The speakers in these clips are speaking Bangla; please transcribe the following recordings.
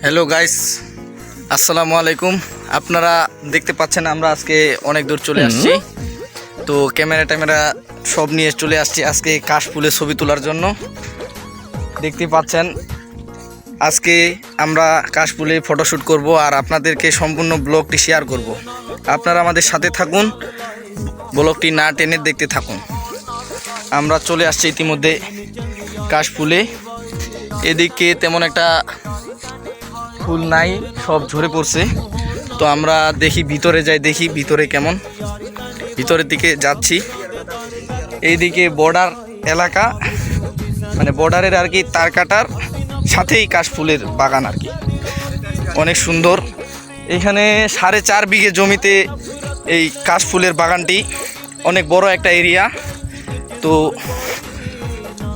হ্যালো গাইস, আসসালামু আলাইকুম। আপনারা দেখতে পাচ্ছেন আমরা আজকে অনেক দূর চলে আসছি। তো ক্যামেরা সব নিয়ে চলে আসছি আজকে কাশফুলের ছবি তোলার জন্য। দেখতে পাচ্ছেন আজকে আমরা কাশফুলে ফটোশ্যুট করব আর আপনাদেরকে সম্পূর্ণ ব্লগটি শেয়ার করব। আপনারা আমাদের সাথে থাকুন, ব্লগটি না টেনে দেখতে থাকুন। আমরা চলে আসছি ইতিমধ্যে কাশফুলে। এদিকে তেমন একটা ফুল নাই, সব ঝরে পড়ছে। তো আমরা দেখি ভিতরে যাই, দেখি ভিতরে কেমন। ভিতরের দিকে যাচ্ছি। এইদিকে বর্ডার এলাকা, মানে বর্ডারের আর কি, তার কাটার সাথেই কাশফুলের বাগান আর কি, অনেক সুন্দর। এখানে 4.5 বিঘে জমিতে এই কাশফুলের বাগানটি, অনেক বড় একটা এরিয়া। তো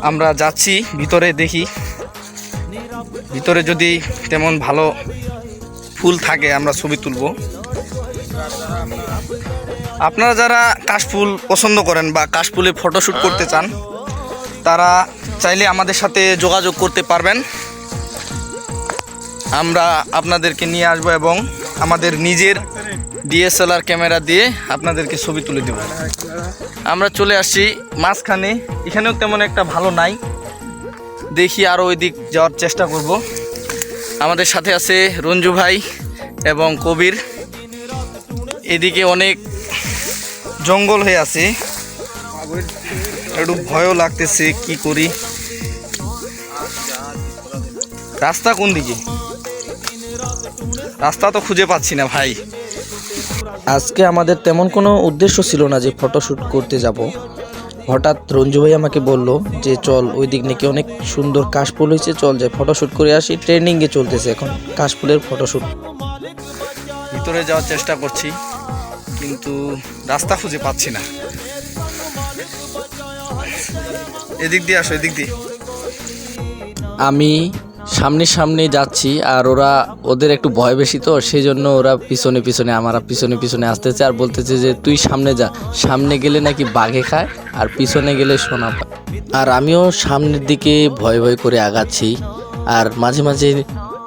আমরা যাচ্ছি ভিতরে, দেখি ভিতরে যদি তেমন ভালো ফুল থাকে আমরা ছবি তুলব। আপনারা যারা কাশফুল পছন্দ করেন বা কাশফুলে ফটোশ্যুট করতে চান, তারা চাইলে আমাদের সাথে যোগাযোগ করতে পারবেন। আমরা আপনাদেরকে নিয়ে আসব এবং আমাদের নিজের ডিএসএলআর ক্যামেরা দিয়ে আপনাদেরকে ছবি তুলে দেব। আমরা চলে আসছি মাঝখানে, এখানেও তেমন একটা ভালো নাই, দেখি আরও ওই দিক যাওয়ার চেষ্টা করব। আমাদের সাথে আছে রঞ্জু ভাই এবং কবির। এদিকে অনেক জঙ্গল হয়ে আছে, একটু ভয়ও লাগতেছে, কি করি। রাস্তা কোন দিকে? রাস্তা তো খুঁজে পাচ্ছি না ভাই। আজকে আমাদের তেমন কোনো উদ্দেশ্য ছিল না যে ফটোশ্যুট করতে যাব। হঠাৎ রঞ্জু ভাই আমাকে বলল যে চল, ওই দিক নাকি অনেক সুন্দর কাশফুল হয়েছে, চল যাই ফটোশ্যুট করে আসি। ট্রেনিংয়ে চলতেছে এখন কাশফুলের ফটোশ্যুট। ভিতরে যাওয়ার চেষ্টা করছি কিন্তু রাস্তা খুঁজে পাচ্ছি না। এদিক দিয়ে আসো, এদিক দিয়ে। আমি সামনে যাচ্ছি আর ওদের একটু ভয় বেশি, তো সেই জন্য ওরা পিছনে আমার পিছনে আসতেছে আর বলতেছে যে তুই সামনে যা, সামনে গেলে নাকি বাঘে খায় আর পিছনে গেলে সোনা পায়। আর আমিও সামনের দিকে ভয় করে আগাচ্ছি। আর মাঝে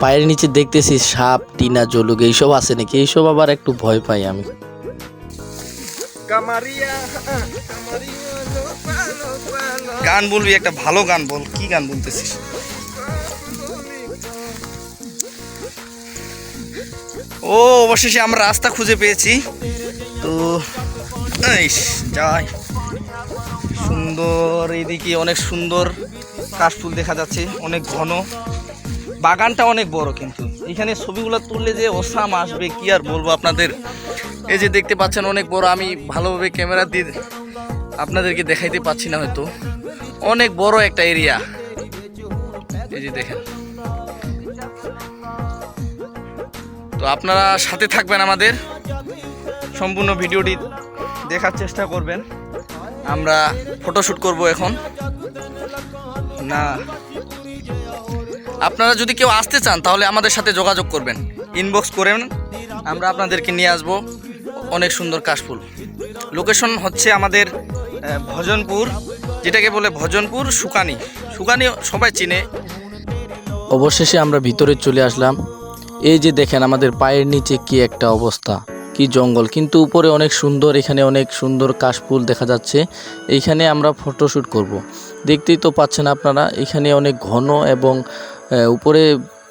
পায়ের নিচে দেখতেছি সাপ, টিনা, জলুক এইসব আছে নাকি, এইসব আবার একটু ভয় পাই আমি। গান বলবি, একটা ভালো গান বল। কি গান বলতেছিস? ও, অবশেষে আমরা রাস্তা খুঁজে পেয়েছি। তো যাই, সুন্দর। এইদিকে অনেক সুন্দর কাশফুল দেখা যাচ্ছে, অনেক ঘন। বাগানটা অনেক বড়, কিন্তু এখানে ছবিগুলো তুললে যে অসাম আসবে কি আর বলবো আপনাদের। এই যে দেখতে পাচ্ছেন অনেক বড়, আমি ভালোভাবে ক্যামেরা দিয়ে আপনাদেরকে দেখাইতে পাচ্ছি না হয়তো। অনেক বড় একটা এরিয়া, এই যে দেখেন। তো আপনারা সাথে থাকবেন, আমাদের সম্পূর্ণ ভিডিওটি দেখার চেষ্টা করবেন। আমরা ফটোশ্যুট করব এখন। না, আপনারা যদি কেউ আসতে চান তাহলে আমাদের সাথে যোগাযোগ করবেন, ইনবক্স করেন, আমরা আপনাদেরকে নিয়ে আসব। অনেক সুন্দর কাশফুল। লোকেশন হচ্ছে আমাদের ভজনপুর, যেটাকে বলে ভজনপুর সুকানি সবাই চিনে। অবশেষে আমরা ভিতরে চলে আসলাম। এই যে দেখেন আমাদের পায়ের নিচে কি একটা অবস্থা, কি জঙ্গল, কিন্তু উপরে অনেক সুন্দর। এখানে অনেক সুন্দর কাশফুল দেখা যাচ্ছে। এইখানে আমরা ফটোশ্যুট করব। দেখতেই তো পাচ্ছেন আপনারা, এখানে অনেক ঘন এবং উপরে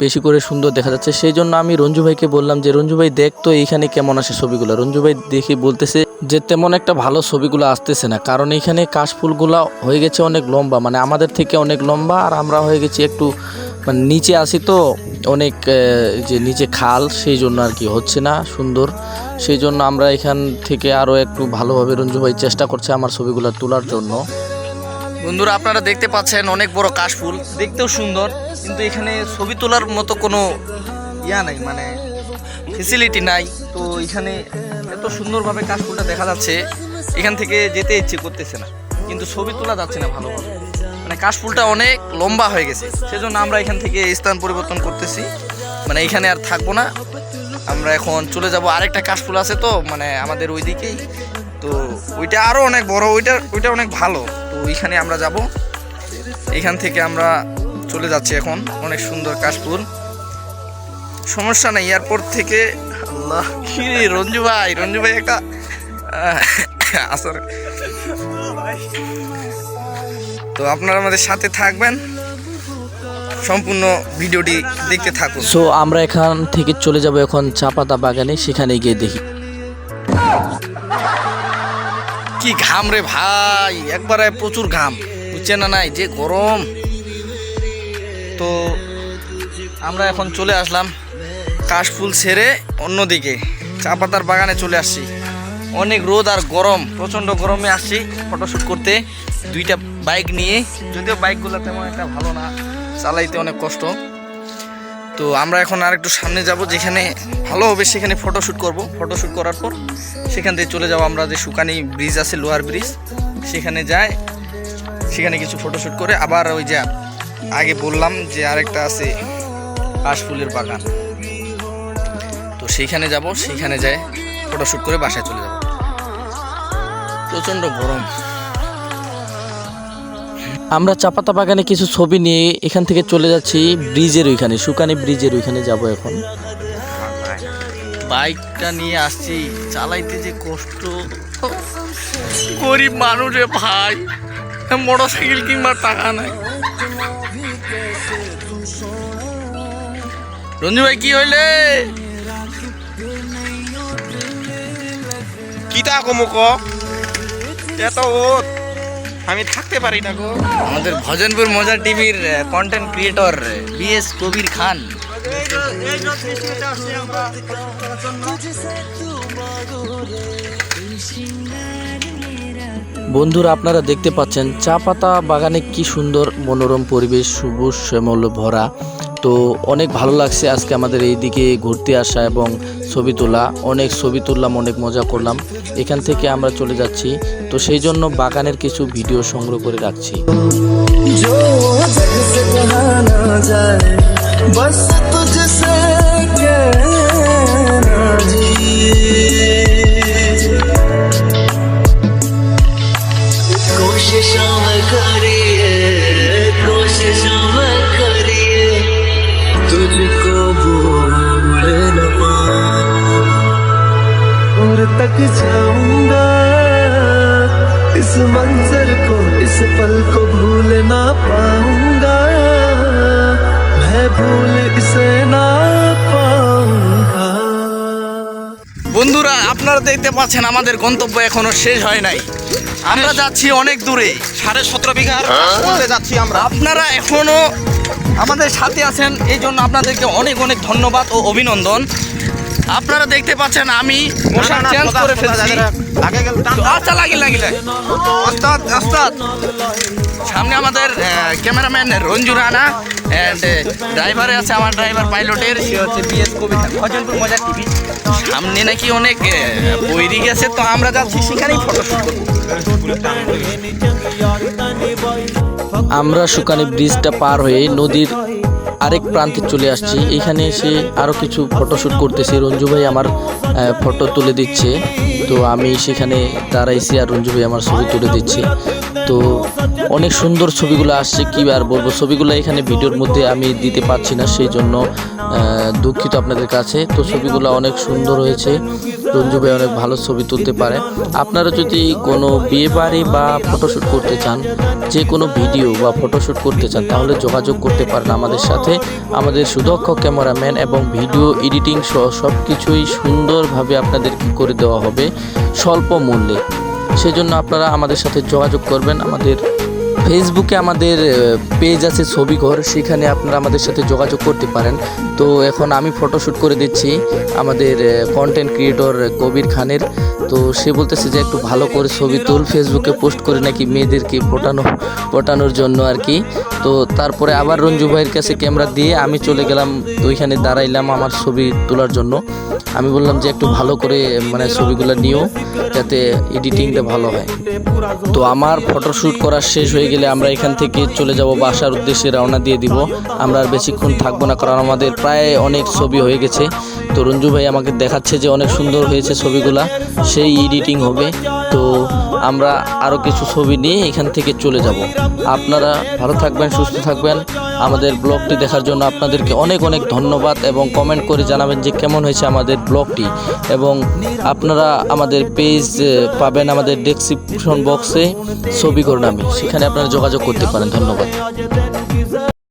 বেশি করে সুন্দর দেখা যাচ্ছে। সেই জন্য আমি রঞ্জু ভাইকে বললাম যে রঞ্জু ভাই দেখ তো এইখানে কেমন আসে ছবিগুলো। রঞ্জু ভাই দেখে বলতেছে যে তেমন একটা ভালো ছবিগুলো আসতেছে না, কারণ এখানে কাশফুলগুলো হয়ে গেছে অনেক লম্বা, মানে আমাদের থেকে অনেক লম্বা, আর আমরা হয়ে গেছি একটু মানে নিচে আসি, তো অনেক যে নিচে খাল, সেই জন্য আর কি হচ্ছে না সুন্দর। সেই জন্য আমরা এখান থেকে আরও একটু ভালোভাবে রঞ্জু ভাই চেষ্টা করছে আমার ছবিগুলো তোলার জন্য। বন্ধুরা, আপনারা দেখতে পাচ্ছেন অনেক বড় কাশফুল, দেখতেও সুন্দর, কিন্তু এখানে ছবি তোলার মতো কোনো নাই, মানে ফেসিলিটি নাই। তো এখানে এত সুন্দরভাবে কাশফুলটা দেখা যাচ্ছে, এখান থেকে যেতে ইচ্ছে করতেছে না, কিন্তু ছবি তোলা যাচ্ছে না ভালোভাবে। মানে কাশফুলটা অনেক লম্বা হয়ে গেছে, সেজন্য আমরা এখান থেকে স্থান পরিবর্তন করতেছি, মানে এখানে আর থাকবো না। আমরা এখন চলে যাব, আরেকটা কাশফুল আছে তো মানে আমাদের ওই দিকেই, তো ওইটা আরও অনেক বড়, ওইটা অনেক ভালো। তো ওইখানে আমরা যাব। এখান থেকে আমরা চলে যাচ্ছি এখন, অনেক সুন্দর কাশফুল। সমস্যা নাই, এয়ারপোর্ট থেকে। আল্লাহ, কি রে রঞ্জু ভাই একটা আসর। তো আপনারা আমাদের সাথে থাকবেন, সম্পূর্ণ ভিডিওটি দেখতে থাকুন। সো আমরা এখান থেকে চলে যাব এখন চা পাতা বাগানে, সেখানে গিয়ে দেখি। কি ঘাম রে ভাই, একবারে প্রচুর ঘাম, বুঝছে না নাই যে গরম। তো আমরা এখন চলে আসলাম কাশফুল ছেড়ে অন্যদিকে চা পাতার বাগানে চলে আসছি। অনেক রোদ আর গরম, প্রচণ্ড গরমে আসছি ফটোশ্যুট করতে দুইটা বাইক নিয়ে। যদিও বাইকগুলো তেমন একটা ভালো না, চালাইতে অনেক কষ্ট। তো আমরা এখন আর একটু সামনে যাব, যেখানে ভালো হবে সেখানে ফটোশ্যুট করব। ফটোশ্যুট করার পর সেখান থেকে চলে যাব আমরা যে সুকানি ব্রিজ আছে, লোহার ব্রিজ, সেখানে যাই। সেখানে কিছু ফটোশ্যুট করে আবার ওই যে আগে বললাম যে আরেকটা আছে কাশফুলের বাগান, তো সেইখানে যাব। সেইখানে যাই ফটোশ্যুট করে বাসায় চলে যাব। প্রচণ্ড গরম। আমরা চা পাতা বাগানে কিছু ছবি নিয়ে এখান থেকে চলে যাচ্ছি ব্রিজের ওইখানে, সুকানি ব্রিজের ওইখানে যাব এখন। বাইকটা নিয়ে আসছি, চালাইতে যে কষ্ট, গরিব মানুষ রে ভাই, মোটর সাইকেল কিংবা টাকা নাই। রঞ্জু ভাই কি হইলে? কিতা কমুক এত ওত আমি থাকতে পারি না গো। আমাদের ভজনপুর মজা টিভির content creator BS Kabir Khan. বন্ধুরা, আপনারা দেখতে পাচ্ছেন চা পাতা বাগানে কি সুন্দর মনোরম পরিবেশ, সবুজ শ্যামল ভরা। তো অনেক ভালো লাগছে আজকে আমাদের এইদিকে ঘুরতে আসা এবং ছবি তোলা। অনেক ছবি তুললাম, অনেক মজা করলাম। এখান থেকে আমরা চলে যাচ্ছি, তো সেই জন্য বাগানের কিছু ভিডিও সংগ্রহ করে রাখছি। तक जाऊंगा इस मंजर को, इस पल को भूल ना पाऊंगा, मैं भूल इसे ना पाऊंगा। বন্ধুরা, আপনারা দেখতে পাচ্ছেন আমাদের গন্তব্য এখনো শেষ হয় নাই। আমরা যাচ্ছি অনেক দূরে, 17.5 বিঘার মধ্যে যাচ্ছি আমরা। আপনারা এখনো আমাদের সাথে আছেন, এই জন্য আপনাদেরকে অনেক অনেক ধন্যবাদ ও অভিনন্দন। আপনারা দেখতে পাচ্ছেন আমি পোশাক চেঞ্জ করে ফেলছি। আচ্ছা, লাগিলে ওস্তাদ ওস্তাদ। সামনে আমাদের ক্যামেরাম্যান রঞ্জু রানা এন্ড ড্রাইভারে আছে আমার ড্রাইভার পাইলটের, সে হচ্ছে বিএস কবির খান, ভজনপুর মজা টিভি। সামনে নাকি অনেক বৈরি গেছে, তো আমরা যাচ্ছি সেখানেই ফটোশ্যুট করবো। আমরা সুকানি ব্রিজটা পার হয়ে নদীর আরেক প্রান্তে চলে আসছি। এখানে এসে আরও কিছু ফটোশ্যুট করতেছি। রঞ্জু ভাই আমার ফটো তুলে দিচ্ছে, তো আমি সেখানে দাঁড়াইছি আর রঞ্জু ভাই আমার ছবি তুলে দিচ্ছে। তো অনেক সুন্দর ছবিগুলো আসছে, কী আর বলবো। ছবিগুলো এখানে ভিডিওর মধ্যে আমি দিতে পারছি না, সেই জন্য দুঃখিত আপনাদের কাছে। তো ছবিগুলো অনেক সুন্দর হয়েছে, রঞ্জু ভাই অনেক ভালো ছবি তুলতে পারে। আপনারা যদি কোনো বিয়ে বাড়ি বা ফটোশ্যুট করতে চান, যে কোনো ভিডিও বা ফটোশ্যুট করতে চান, তাহলে যোগাযোগ করতে পারেন আমাদের সাথে। আমাদের সুদক্ষ ক্যামেরাম্যান এবং ভিডিও এডিটিং সহ সব কিছুই সুন্দরভাবে আপনাদেরকে করে দেওয়া হবে স্বল্প মূল্যে। সেজন্য আপনারা আমাদের সাথে যোগাযোগ করবেন। আমাদের ফেসবুকে আমাদের পেজ আছে ছবিঘর, সেখানে আপনারা আমাদের সাথে যোগাযোগ করতে পারেন। তো এখন আমি ফটোশ্যুট করে দিচ্ছি আমাদের কন্টেন্ট ক্রিয়েটর কবির খানের। তো সে বলতেছে যে একটু ভালো করে ছবি তুল, ফেসবুকে পোস্ট করে নাকি মেয়েদেরকে পটানোর জন্য আর কি। তো তারপরে আবার রঞ্জু ভাইয়ের কাছে ক্যামেরা দিয়ে আমি চলে গেলাম, ওইখানে দাঁড়াইলাম আমার ছবি তোলার জন্য। আমি বললাম যে একটু ভালো করে মানে ছবিগুলো নিও, যাতে এডিটিংটা ভালো হয়। তো আমার ফটোশ্যুট করা শেষ হয়ে গেলে আমরা এখান থেকে চলে যাব বাসার উদ্দেশ্যে, রওনা দিয়ে দিব। আমরা আর বেশিক্ষণ থাকবো না, কারণ আমাদের প্রায় অনেক ছবি হয়ে গেছে। তো রঞ্জু ভাই আমাকে দেখাচ্ছে যে অনেক সুন্দর হয়েছে ছবিগুলা, সেই এডিটিং হবে। তো আমরা আরও কিছু ছবি নিয়ে এখান থেকে চলে যাব। আপনারা ভালো থাকবেন, সুস্থ থাকবেন। আমাদের ব্লগটি দেখার জন্য আপনাদেরকে অনেক অনেক ধন্যবাদ, এবং কমেন্ট করে জানাবেন যে কেমন হয়েছে আমাদের ব্লগটি। এবং আপনারা আমাদের পেজ পাবেন আমাদের ডেসক্রিপশন বক্সে ছবি করে নামে, সেখানে আপনারা যোগাযোগ করতে পারেন। ধন্যবাদ।